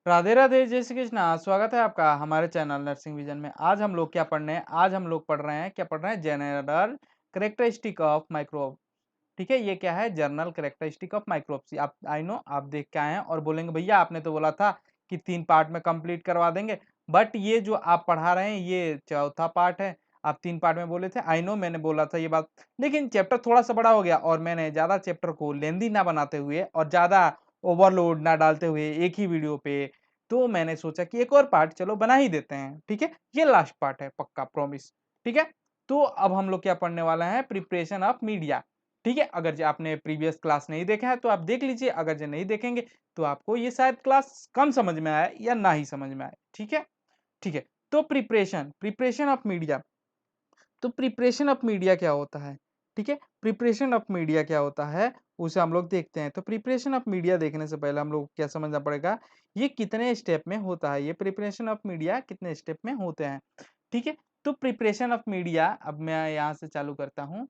राधे राधे, जय श्री कृष्णा। स्वागत है आपका हमारे चैनल नर्सिंग विजन में। आज हम लोग क्या पढ़ रहे हैं? आज हम लोग पढ़ रहे हैं, क्या पढ़ रहे हैं? General characteristic of microbe. ठीक है, ये क्या है? General characteristic of microbes. आप आई नो आप देख के आए हैं और बोलेंगे भैया आपने तो बोला था कि 3 पार्ट में कंप्लीट करवा देंगे, बट ये जो आप पढ़ा रहे हैं ये चौथा पार्ट है। आप 3 पार्ट में बोले थे, आई नो मैंने बोला था ये बात, लेकिन चैप्टर थोड़ा-सा बड़ा हो गया और मैंने ज़्यादा चैप्टर को लेंथी ना बनाते हुए और ज़्यादा ओवरलोड ना डालते हुए एक ही वीडियो पे, तो मैंने सोचा कि एक और पार्ट चलो बना ही देते हैं। ठीक है, ये लास्ट पार्ट है, पक्का प्रॉमिस। ठीक है, तो अब हम लोग क्या पढ़ने वाले हैं? Preparation of media. ठीक है, अगर जो आपने प्रीवियस क्लास नहीं देखा है तो आप देख लीजिए, अगर जो नहीं देखेंगे तो आपको ये शायद क्लास कम समझ में आए या ना ही समझ में आए। ठीक है, ठीक है। तो प्रिपरेशन प्रिपरेशन ऑफ मीडिया। तो प्रिपरेशन ऑफ मीडिया क्या होता है? ठीक है, प्रिपरेशन ऑफ मीडिया क्या होता है उसे हम लोग देखते हैं। तो प्रिपरेशन ऑफ मीडिया देखने से पहले हम लोग क्या समझना पड़ेगा, ये कितने स्टेप में होता है, ये प्रिपरेशन ऑफ मीडिया कितने स्टेप में होते हैं। ठीक है, तो प्रिपरेशन ऑफ मीडिया अब मैं यहाँ से चालू करता हूँ।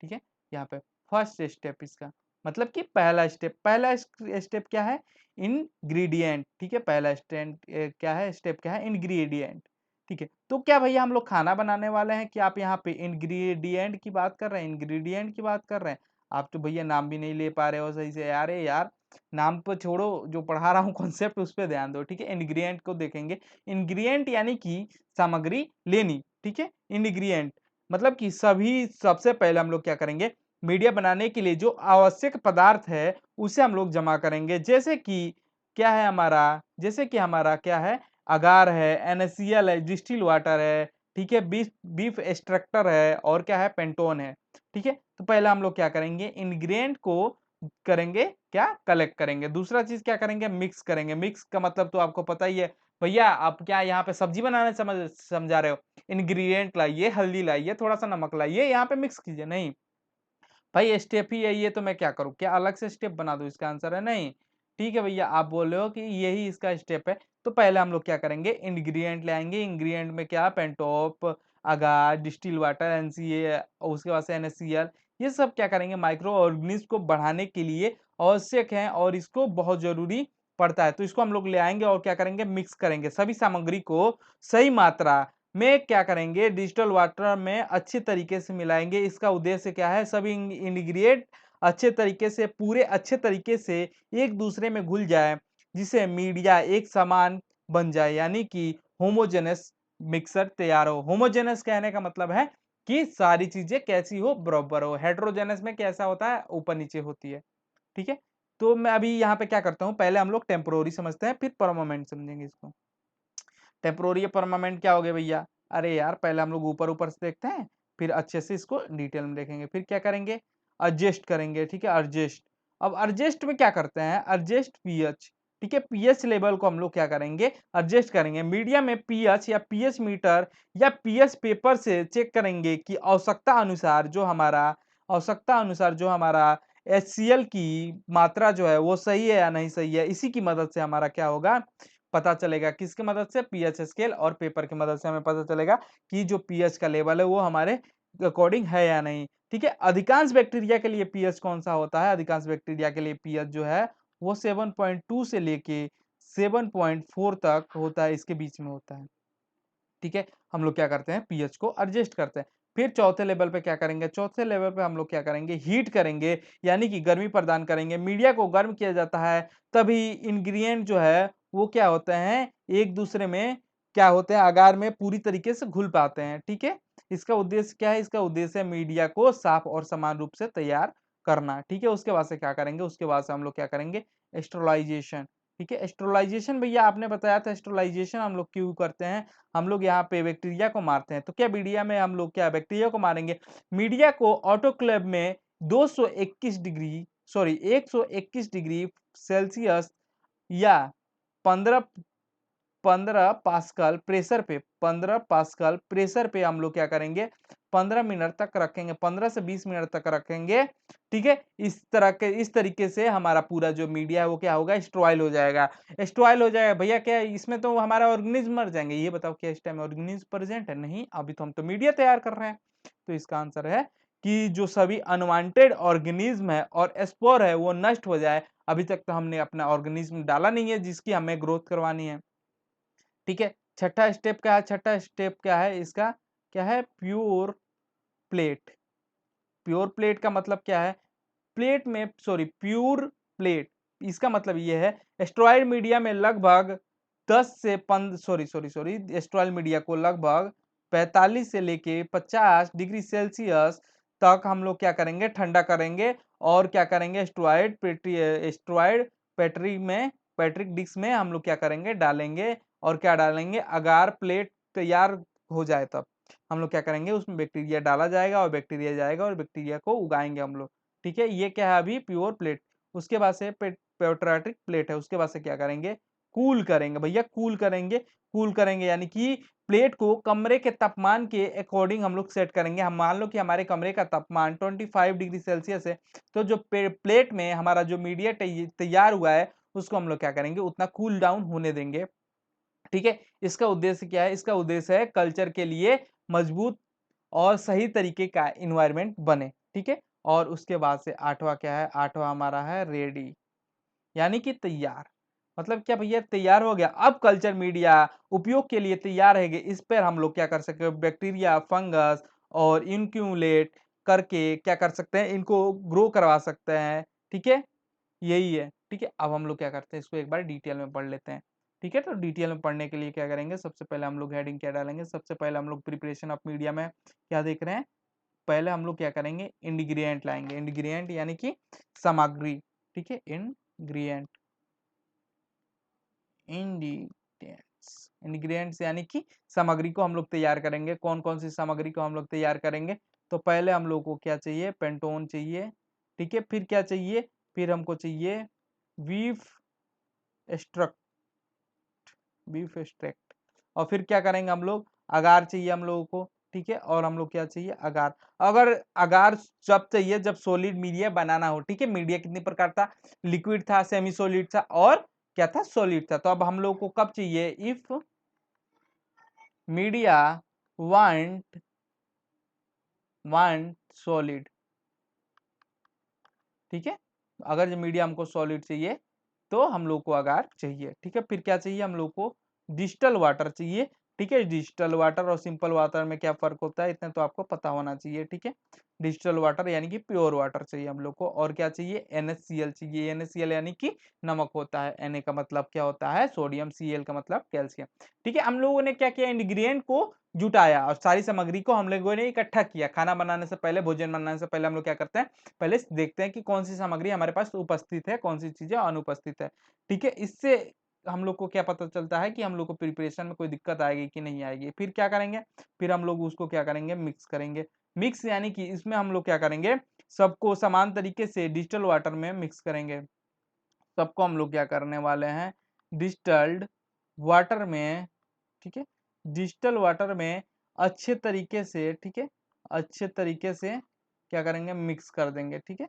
ठीक है, यहाँ पे फर्स्ट स्टेप इसका मतलब कि पहला स्टेप क्या है? इंग्रेडिएंट। ठीक है, पहला स्टेप क्या है? स्टेप क्या है? इंग्रेडिएंट। ठीक है, तो क्या भैया हम लोग खाना बनाने वाले हैं कि आप यहाँ पे इंग्रेडिएंट की बात कर रहे हैं? इंग्रेडिएंट की बात कर रहे हैं? आप तो भैया नाम भी नहीं ले पा रहे हो सही से। अरे यार, नाम तो छोड़ो, जो पढ़ा रहा हूँ कॉन्सेप्ट उस पे ध्यान दो। ठीक है, इंग्रेडिएंट को देखेंगे। इंग्रेडिएंट यानी कि सामग्री लेनी। ठीक है, इंग्रेडिएंट मतलब कि सभी सबसे पहले हम लोग क्या करेंगे? मीडिया बनाने के लिए जो आवश्यक पदार्थ है उसे हम लोग जमा करेंगे। जैसे कि क्या है हमारा? जैसे कि हमारा क्या है? अगार है, NaCl है, डिस्टिल वाटर है, ठीक है, बीफ बीफ एक्सट्रैक्टर है और क्या है? पेंटोन है। ठीक है, तो पहले हम लोग क्या करेंगे? इंग्रेडिएंट को करेंगे क्या? कलेक्ट करेंगे। दूसरा चीज़ क्या करेंगे? मिक्स करेंगे। मिक्स का मतलब तो आपको पता ही है। भैया आप क्या यहाँ पे सब्जी बनाना समझा रहे हो? इंग्रेडिएंट लाइए, हल्दी लाइए, थोड़ा-सा नमक लाइए, यहाँ पे मिक्स कीजिए, नहीं। भाई स्टेप ही यही है तो मैं क्या करूँ? क्या अलग से स्टेप बना दूँ? इसका आंसर है नहीं। ठीक है भैया, आप बोल रहे हो कि यही इसका स्टेप है, तो पहले हम लोग क्या करेंगे? इंग्रीडिएंट ले आएँगे। इंग्रीडिएंट में क्या? पेंटोप, अगार, डिस्टिल वाटर, NaCl और उसके बाद से NaCl, ये सब क्या करेंगे? माइक्रो ऑर्गेनिज़्म को बढ़ाने के लिए आवश्यक हैं और इसको बहुत ज़रूरी पड़ता है। तो इसको हम लोग ले आएँगे और क्या करेंगे? मिक्स करेंगे। सभी सामग्री को सही मात्रा में क्या करेंगे? डिजिटल वाटर में अच्छे तरीके से मिलाएँगे। इसका उद्देश्य क्या है? सभी इंग्रीडिएंट अच्छे तरीके से, पूरे अच्छे तरीके से एक-दूसरे में घुल जाए, जिससे मीडिया एक समान बन जाए, यानी कि होमोजेनस मिक्सर तैयार हो। होमोजेनस कहने का मतलब है कि सारी चीज़ें कैसी हो? बराबर हो। हेटेरोजेनस में कैसा होता है? ऊपर-नीचे होती है। ठीक है? तो मैं अभी यहाँ पे क्या करता हूँ, पहले हम लोग टेम्परेरी समझते हैं, फिर परमानेंट समझेंगे इसको। टेम्परेरी या परमानेंट क्या हो गया भैया? अरे यार, पहले हम लोग ऊपर-ऊपर से देखते हैं, फिर अच्छे से इसको डिटेल में देखेंगे। फिर क्या करेंगे? एडजस्ट करेंगे, ठीक है, एडजस्ट। अब एडजस्ट में क्या करते हैं? एडजस्ट पीएच, ठीक है, पीएच लेवल को हम लोग क्या करेंगे? एडजस्ट करेंगे। मीडिया में पीएच या पीएच मीटर या पीएच पेपर से चेक करेंगे कि आवश्यकता अनुसार जो हमारा HCl की मात्रा जो है वो सही है या नहीं सही है। इसी की मदद से हमारा क्या होगा? पता चलेगा। किसकी मदद से? पीएच स्केल और पेपर की मदद से हमें पता चलेगा कि जो पीएच का लेवल है वो हमारे अकॉर्डिंग है या नहीं। ठीक है, अधिकांश बैक्टीरिया के लिए पीएच कौन-सा होता है? अधिकांश बैक्टीरिया के लिए पीएच जो है वो 7.2 से लेके 7.4 तक होता है, इसके बीच में होता है। ठीक है, हम लोग क्या करते हैं? पीएच को एडजस्ट करते हैं। फिर चौथे लेवल पे क्या करेंगे? चौथे लेवल पे हम लोग क्या करेंगे? हीट करेंगे, यानी कि गर्मी प्रदान करेंगे। मीडिया को गर्म किया जाता है, तभी इंग्रीडिएंट जो है वो क्या होते हैं? एक-दूसरे में क्या होते हैं? अगार में पूरी तरीके से घुल पाते हैं। ठीक है? इसका उद्देश्य क्या है? इसका उद्देश्य है मीडिया को साफ और समान रूप से तैयार करना। ठीक है? उसके बाद से क्या करेंगे? उसके बाद से हम लोग क्या करेंगे? स्टेरिलाइज़ेशन। ठीक है? स्टेरिलाइज़ेशन भैया आपने बताया था, स्टेरिलाइज़ेशन हम लोग क्यों करते हैं? हम लोग यहाँ पे बैक्टीरिया को मारते हैं। तो क्या मीडिया में हम लोग क्या बैक्टीरिया को मारेंगे? मीडिया को ऑटोक्लेव में 221 डिग्री सॉरी 121 डिग्री सेल्सियस या 15 15 पास्कल प्रेशर पे 15 पास्कल प्रेशर पे हम लोग क्या करेंगे? 15 मिनट तक रखेंगे, 15 से 20 मिनट तक रखेंगे। ठीक है? इस तरीके से हमारा पूरा जो मीडिया है वो क्या होगा? स्टेरॉयल हो जाएगा। स्टेरॉयल हो जाएगा भैया, क्या इसमें तो हमारा ऑर्गेनिज़्म मर जाएँगे। ये बताओ क्या इस टाइम ऑर्गेनिज़्म प्रेज़ेंट है? नहीं, अभी तो हम तो मीडिया तैयार कर रहे हैं। तो इसका आंसर है कि जो सभी अनवांटेड ऑर्गेनिज़्म है और स्पोर है वो नष्ट हो जाए अभी तक तो हमने अपना ऑर्गेनिज्म डाला नहीं है जिसकी हमें ग्रोथ करवानी है। ठीक है, छठा स्टेप क्या है? छठा स्टेप क्या है इसका? क्या है? Pure plate. प्योर प्लेट का मतलब क्या है? प्लेट में सॉरी प्योर प्लेट, इसका मतलब ये है एस्ट्रॉयड मीडिया में लगभग 10 से 15 सॉरी एस्ट्रॉयल मीडिया को लगभग 45 से लेके 50 डिग्री सेल्सियस तक हम लोग क्या करेंगे? ठंडा करेंगे। और क्या करेंगे? एस्ट्रॉयड पैट्रिक डिस्क में हम लोग क्या करेंगे? डालेंगे। और क्या डालेंगे? अगार प्लेट तैयार हो जाए तब हम लोग क्या करेंगे? उसमें बैक्टीरिया डाला जाएगा और बैक्टीरिया जाएगा और बैक्टीरिया को उगाएंगे हम लोग। ठीक है, ये क्या है? अभी प्योर प्लेट। उसके बाद से पेट्रिक प्लेट है। उसके बाद से क्या करेंगे? कूल करेंगे भैया, कूल करेंगे। कूल करेंगे यानी कि प्लेट को कमरे के तापमान के अकॉर्डिंग हम लोग सेट करेंगे। हम मान लो कि हमारे कमरे का तापमान 25 डिग्री सेल्सियस है, तो जो प्लेट में हमारा जो मीडिया तैयार हुआ है उसको हम लोग क्या करेंगे? उतना कूल डाउन होने देंगे। ठीक है, इसका उद्देश्य क्या है? इसका उद्देश्य है कल्चर के लिए मजबूत और सही तरीके का इन्वायरमेंट बने। ठीक है, और उसके बाद से आठवां क्या है? आठवां हमारा है रेडी, यानी कि तैयार। मतलब क्या भैया? तैयार हो गया, अब कल्चर मीडिया उपयोग के लिए तैयार है। इस पर हम लोग क्या कर सकते हैं? बैक्टीरिया, फंगस और इनक्यूमुलेट करके क्या कर सकते हैं? इनको ग्रो करवा सकते हैं। ठीक है, यही है। ठीक है, अब हम लोग क्या करते हैं? इसको एक बार डिटेल में पढ़ लेते हैं। ठीक है, तो डिटेल में पढ़ने के लिए क्या करेंगे? सबसे पहले हम लोग हेडिंग क्या डालेंगे? सबसे पहले हम लोग प्रिपरेशन ऑफ मीडिया में क्या देख रहे हैं? पहले हम लोग क्या करेंगे? इंग्रेडिएंट लाएंगे। इंग्रेडिएंट यानी कि सामग्री। ठीक है, इंग्रेडिएंट, इंग्रेडिएंट्स यानी कि सामग्री को हम लोग तैयार करेंगे। कौन कौन सी सामग्री को हम लोग तैयार करेंगे? तो पहले हम लोग को क्या चाहिए? पेंटोन चाहिए। ठीक है, फिर क्या चाहिए? फिर हमको चाहिए बीफ एक्सट्रैक्ट, बीफ एक्सट्रैक्ट। और फिर क्या करेंगे हम लोग? अगार चाहिए हम लोगों को। ठीक है, और हम लोग क्या चाहिए? अगार। अगर अगार जब चाहिए जब सॉलिड मीडिया बनाना हो। ठीक है, मीडिया कितने प्रकार था? लिक्विड था, सेमी सॉलिड था और क्या था? सॉलिड था। तो अब हम लोग को कब चाहिए? If media want want solid. ठीक है, अगर जो मीडिया हमको सॉलिड चाहिए तो हम लोग को अगार चाहिए। ठीक है, फिर क्या चाहिए? हम लोग को डिस्टल वाटर चाहिए। ठीक है, डिस्टल वाटर और सिंपल वाटर में क्या फर्क होता है इतना तो आपको पता होना चाहिए। ठीक है, डिस्टल वाटर यानी कि प्योर वाटर चाहिए हम लोग को। और क्या चाहिए? NaCl चाहिए। NaCl यानी कि नमक होता है। Na का मतलब क्या होता है? सोडियम। Cl का मतलब कैल्शियम। ठीक है, हम लोगों ने क्या किया? इंग्रेडिएंट को जुटाया और सारी सामग्री को हम लोगों ने इकट्ठा किया। खाना बनाने से पहले, भोजन बनाने से पहले हम लोग क्या करते हैं? पहले देखते हैं कि कौन सी सामग्री हमारे पास उपस्थित है, कौन सी चीजें अनुपस्थित है। ठीक है, इससे हम लोग को क्या पता चलता है कि हम लोग को प्रिपरेशन में कोई दिक्कत आएगी कि नहीं आएगी। फिर क्या करेंगे? फिर हम लोग उसको क्या करेंगे? मिक्स करेंगे। मिक्स यानी कि इसमें हम लोग क्या करेंगे? सबको समान तरीके से डिस्टल वाटर में मिक्स करेंगे। सबको हम लोग क्या करने वाले हैं? डिस्टल्ड वाटर में। ठीक है, डिस्टल वाटर में अच्छे तरीके से, ठीक है, अच्छे तरीके से क्या करेंगे? मिक्स कर देंगे। ठीक है,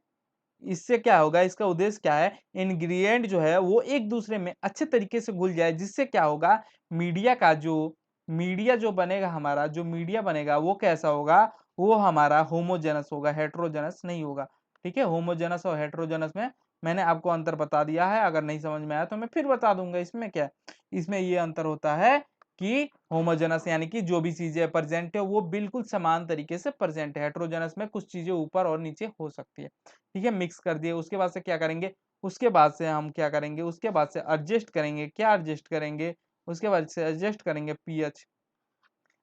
इससे क्या होगा? इसका उद्देश्य क्या है? इंग्रेडिएंट जो है वो एक दूसरे में अच्छे तरीके से घुल जाए, जिससे क्या होगा? मीडिया का जो मीडिया जो बनेगा, हमारा जो मीडिया बनेगा वो कैसा होगा? वो हमारा होमोजेनस होगा, हेटेरोजेनस नहीं होगा। ठीक है, होमोजेनस और हेटेरोजेनस में मैंने आपको अंतर बता दिया है। अगर नहीं समझ में आया तो मैं फिर बता दूंगा। इसमें क्या, इसमें ये अंतर होता है कि होमोजेनस यानी कि जो भी चीजें प्रेजेंट है वो बिल्कुल समान तरीके से प्रेजेंट है। हेटेरोजेनस में कुछ चीजें ऊपर और नीचे हो सकती है। ठीक है, मिक्स कर दिए। उसके बाद से क्या करेंगे? उसके बाद से हम क्या करेंगे? उसके बाद से एडजस्ट करेंगे। क्या एडजस्ट करेंगे? उसके बाद से एडजस्ट करेंगे पीएच।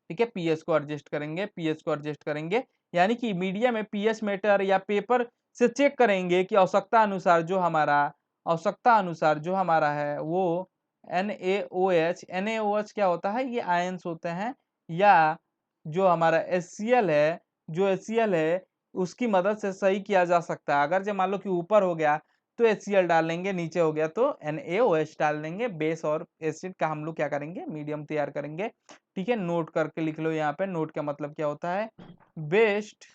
ठीक है, पीएच को एडजस्ट करेंगे। पीएच को एडजस्ट करेंगे यानी कि मीडिया में पीएच मीटर या पेपर से चेक करेंगे कि आवश्यकता अनुसार जो हमारा है वो NaOH क्या होता है? ये आयंस होते हैं। या जो हमारा HCl है, जो HCl है उसकी मदद से सही किया जा सकता है। अगर जो मान लो कि ऊपर हो गया तो HCl डाल लेंगे, नीचे हो गया तो NaOH डाल देंगे। बेस और एसिड का हम लोग क्या करेंगे? मीडियम तैयार करेंगे। ठीक है, नोट करके लिख लो यहाँ पे। नोट का मतलब क्या होता है? बेस्ट।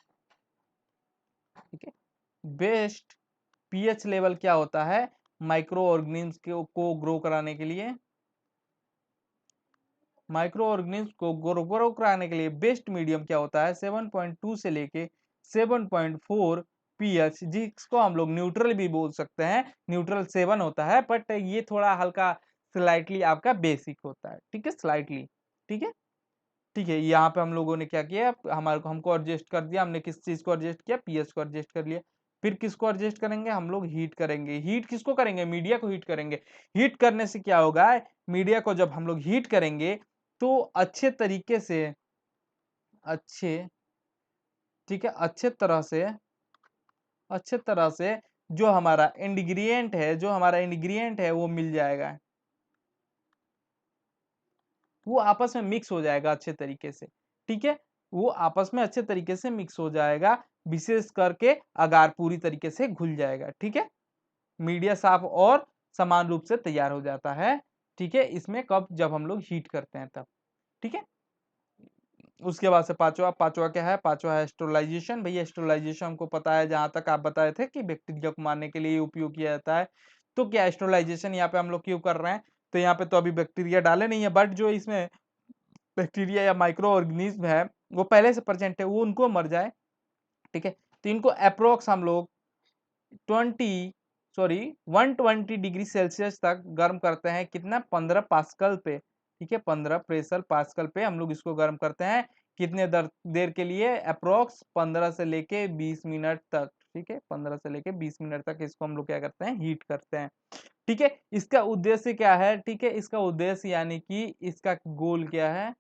ठीक है, बेस्ट पीएच लेवल क्या होता है? माइक्रो ऑर्गेनिज्म को ग्रो कराने के लिए, माइक्रो ऑर्गेनिज्म को ग्रो कराने के लिए बेस्ट मीडियम क्या होता है? 7.2 से लेके 7.4 पीएच, जिसको हम लोग न्यूट्रल भी बोल सकते हैं, न्यूट्रल 7 होता है, बट ये थोड़ा हल्का स्लाइटली आपका बेसिक होता है, ठीक है, स्लाइटली, ठीक है। ठीक है, यहाँ पे हम लोगों ने क्या किया, हमारे को हमको एडजस्ट कर दिया, हमने किस चीज को एडजस्ट किया, पीएच को एडजस्ट कर लिया। फिर किसको एडजस्ट करेंगे, हम लोग हीट करेंगे। हीट किसको करेंगे, मीडिया को हीट करेंगे। हीट करने से क्या होगा, मीडिया को जब हम लोग हीट करेंगे तो अच्छे तरीके से, अच्छे, ठीक है, अच्छे तरह से जो हमारा इंग्रेडिएंट है, वो मिल जाएगा, वो आपस में मिक्स हो जाएगा अच्छे तरीके से, ठीक है, वो आपस में अच्छे तरीके से मिक्स हो जाएगा, विशेष करके अगार पूरी तरीके से घुल जाएगा, ठीक है। मीडिया साफ और समान रूप से तैयार हो जाता है, ठीक है, इसमें कब, जब हम लोग हीट करते हैं तब, ठीक है। उसके बाद से पांचवा पांचवा क्या है, पांचवा है स्टेरिलाइजेशन। भैया स्टेरिलाइजेशन हमको पता है, जहां तक आप बताए थे कि बैक्टीरिया को मारने के लिए उपयोग किया जाता है। तो क्या स्टेरिलाइजेशन यहाँ पे हम लोग क्यों कर रहे हैं, तो यहाँ पे तो अभी बैक्टीरिया डाले नहीं है, बट जो इसमें बैक्टीरिया या माइक्रो ऑर्गेनिज्म है वो पहले से प्रेजेंट है, वो उनको मर जाए, ठीक है। तो इनको अप्रोक्स हम लोग 20 सॉरी 120 डिग्री सेल्सियस तक गर्म करते हैं, कितना, 15 पास्कल पे, ठीक है, 15 प्रेशर पास्कल पे हम लोग इसको गर्म करते हैं। कितने देर के लिए, अप्रोक्स 15 से लेके 20 मिनट तक, ठीक है, 15 से लेके 20 मिनट तक इसको हम लोग क्या करते हैं, हीट करते हैं, ठीक है। इसका उद्देश्य क्या है, ठीक है, इसका उद्देश्य यानी कि इसका गोल क्या है,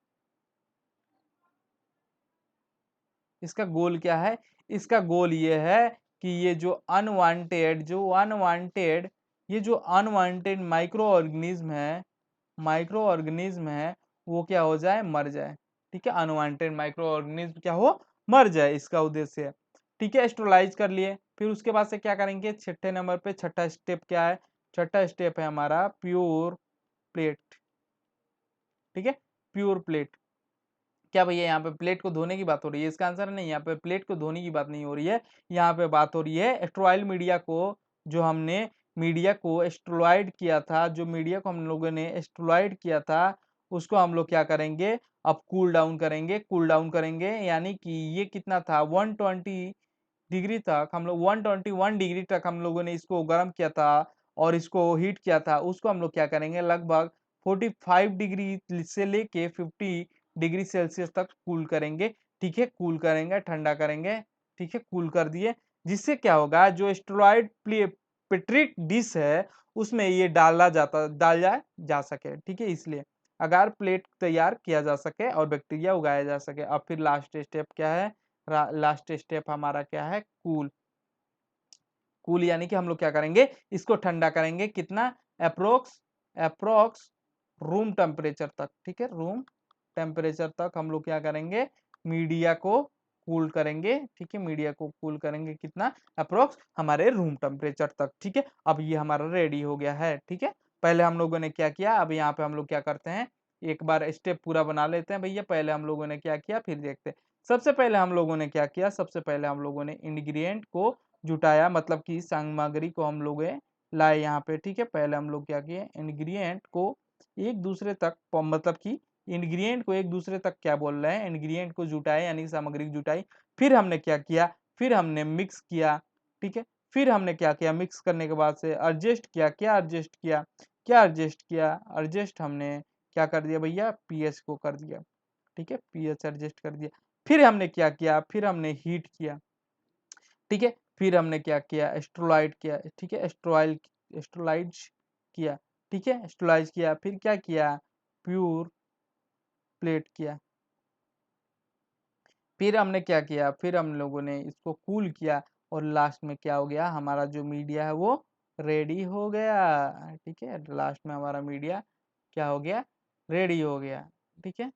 इसका गोल क्या है, इसका गोल ये है कि ये जो अनवांटेड ये जो अनवांटेड माइक्रो ऑर्गेनिज्म है, वो क्या हो जाए, मर जाए, ठीक है, अनवांटेड माइक्रो ऑर्गेनिज्म क्या हो, मर जाए, इसका उद्देश्य है, ठीक है। स्टेरिलाइज कर लिए, फिर उसके बाद से क्या करेंगे, छठे नंबर पे छठा स्टेप क्या है, छठा स्टेप है हमारा प्योर प्लेट, ठीक है, प्योर प्लेट। क्या भैया यहाँ पे प्लेट को धोने की बात हो रही है, इसका आंसर नहीं, यहाँ पे प्लेट को धोने की बात नहीं हो रही है, यहाँ पे बात हो रही है एस्ट्रॉयल मीडिया को, जो हमने मीडिया को एस्ट्रॉइड किया था, जो मीडिया को हम लोगों ने एस्ट्रॉइड किया था, उसको हम लोग क्या करेंगे, अब कूल डाउन करेंगे, यानी कि ये कितना था, 120 डिग्री तक हम लोग, 121 डिग्री तक हम लोगों ने इसको गर्म किया था और इसको हीट किया था, उसको हम लोग क्या करेंगे, लगभग 45 डिग्री से लेके 50 डिग्री सेल्सियस तक कूल करेंगे, ठीक है, कूल करेंगे, ठंडा करेंगे, ठीक है, कूल कर दिए, जिससे क्या होगा, जो स्टेरॉइड पेट्रिक डिश है उसमें ये डाल जा सके, ठीक है, इसलिए अगार प्लेट तैयार किया जा सके और बैक्टीरिया उगाया जा सके। अब फिर लास्ट स्टेप क्या है, लास्ट स्टेप हमारा क्या है, कूल। कूल यानी कि हम लोग क्या करेंगे, इसको ठंडा करेंगे, कितना, अप्रोक्स अप्रोक्स रूम टेम्परेचर तक, ठीक है, रूम टेम्परेचर तक हम लोग क्या करेंगे, मीडिया को कूल करेंगे, ठीक है, मीडिया को कूल करेंगे, कितना, अप्रोक्स हमारे रूम टेम्परेचर तक, ठीक है। अब ये हमारा रेडी हो गया है, ठीक है। पहले हम लोगों ने क्या किया, अब यहाँ पे हम लोग क्या करते हैं, एक बार स्टेप पूरा बना लेते हैं भैया। पहले हम लोगों ने क्या किया, फिर देखते हैं। सबसे पहले हम लोगों ने क्या किया, सबसे पहले हम लोगों ने इंग्रेडिएंट को जुटाया, मतलब कि सामग्री को हम लोग लाए यहाँ पे, ठीक है। पहले हम लोग क्या किए, इंग्रेडिएंट को एक दूसरे तक, मतलब कि इंग्रेडिएंट को एक दूसरे तक क्या बोल रहे हैं, इंग्रेडिएंट को जुटाए, यानी कि सामग्री जुटाई। फिर हमने क्या किया, फिर हमने मिक्स किया, ठीक है। फिर हमने क्या किया, मिक्स करने के बाद से एडजस्ट किया, क्या एडजस्ट किया, एडजस्ट हमने क्या कर दिया भैया, पीएच को कर दिया, ठीक है, पीएच एडजस्ट कर दिया। फिर हमने क्या किया, फिर हमने हीट किया, ठीक है। फिर हमने क्या किया, एस्ट्रोलाइट किया, ठीक है, एस्ट्रोलाइज किया, ठीक है, एस्ट्रोलाइज किया। फिर क्या किया, प्योर प्लेट किया। फिर हमने क्या किया, फिर हम लोगों ने इसको कूल किया और लास्ट में क्या हो गया, हमारा जो मीडिया है वो रेडी हो गया, ठीक है। लास्ट में हमारा मीडिया क्या हो गया, रेडी हो गया, ठीक है,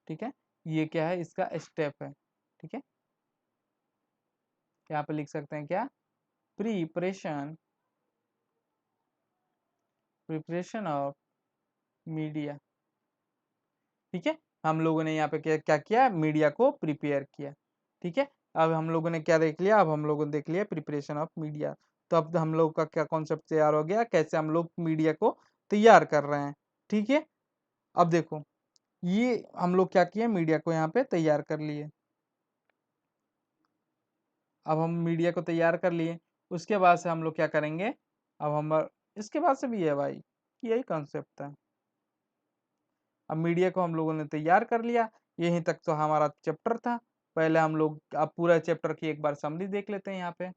ठीक है। ये क्या है, इसका स्टेप है, ठीक है। यहाँ पे लिख सकते हैं क्या, प्रिपरेशन प्रिपरेशन ऑफ मीडिया, ठीक है। हम लोगों ने यहाँ पे क्या क्या किया, मीडिया को प्रिपेयर किया, ठीक है। अब हम लोगों ने क्या देख लिया, अब हम लोगों ने देख लिया प्रिपरेशन ऑफ मीडिया। तो अब हम लोग का क्या कॉन्सेप्ट तैयार हो गया, कैसे हम लोग मीडिया को तैयार कर रहे हैं, ठीक है। अब देखो, ये हम लोग क्या किए, मीडिया को यहाँ पे तैयार कर लिए, अब हम मीडिया को तैयार कर लिए, उसके बाद से हम लोग क्या करेंगे, अब हम इसके बाद से भी है भाई, यही कॉन्सेप्ट है। अब मीडिया को हम लोगों ने तैयार कर लिया, यहीं तक तो हमारा चैप्टर था। पहले हम लोग अब पूरा चैप्टर की एक बार समरी देख लेते हैं यहाँ पे।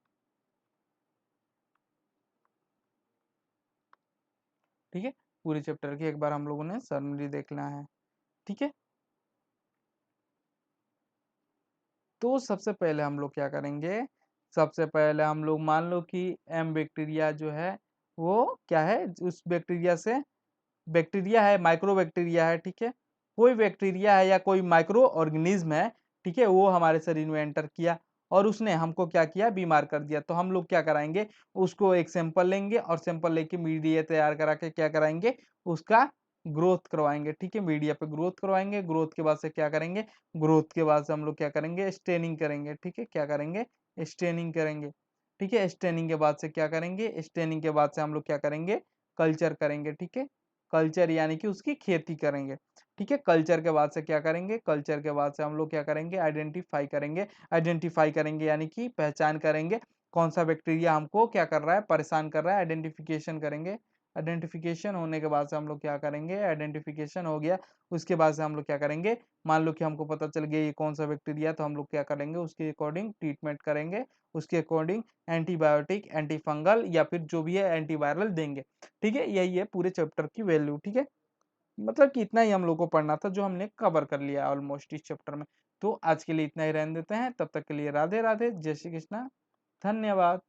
ठीक है, पूरे चैप्टर की एक बार हम लोगों ने समरी देखना है। ठीक है, तो सबसे पहले हम लोग क्या करेंगे, सबसे पहले हम लोग मान लो कि एम बैक्टीरिया जो है वो क्या है, उस बैक्टीरिया से, बैक्टीरिया है, माइक्रो बैक्टीरिया है, ठीक है, कोई बैक्टीरिया है या कोई माइक्रो ऑर्गेनिज्म है, ठीक है, वो हमारे शरीर में एंटर किया और उसने हमको क्या किया, बीमार कर दिया। तो हम लोग क्या कराएंगे, उसको एक सैंपल लेंगे और सैंपल लेके मीडिया तैयार करा के क्या कराएंगे, उसका ग्रोथ करवाएंगे। ठीक है, मीडिया पे ग्रोथ करवाएंगे, ग्रोथ के बाद से क्या करेंगे, ग्रोथ के बाद से हम लोग क्या करेंगे, स्टेनिंग करेंगे। ठीक है, क्या करेंगे, स्टेनिंग करेंगे। ठीक है, स्टेनिंग के बाद से क्या करेंगे, स्टेनिंग के बाद से हम लोग क्या करेंगे, कल्चर करेंगे। ठीक है, कल्चर यानी कि उसकी खेती करेंगे। ठीक है, कल्चर के बाद से क्या करेंगे, कल्चर के बाद से हम लोग क्या करेंगे, आइडेंटिफाई करेंगे। आइडेंटिफाई करेंगे यानी कि पहचान करेंगे, कौन सा बैक्टीरिया हमको क्या कर रहा है, परेशान कर रहा है, आइडेंटिफिकेशन करेंगे। आइडेंटिफिकेशन होने के बाद से हम लोग क्या करेंगे, आइडेंटिफिकेशन हो गया, उसके बाद से हम लोग क्या करेंगे, मान लो कि हमको पता चल गया ये कौन सा बैक्टीरिया, तो हम लोग क्या करेंगे, उसके अकॉर्डिंग ट्रीटमेंट करेंगे, उसके अकॉर्डिंग एंटीबायोटिक, एंटी फंगल या फिर जो भी है एंटीवायरल देंगे। ठीक है, यही है पूरे चैप्टर की वैल्यू। ठीक है, मतलब कि इतना ही हम लोग को पढ़ना था जो हमने कवर कर लिया ऑलमोस्ट इस चैप्टर में। तो आज के लिए इतना ही रहने देते हैं, तब तक के लिए राधे राधे, जय श्री कृष्णा, धन्यवाद।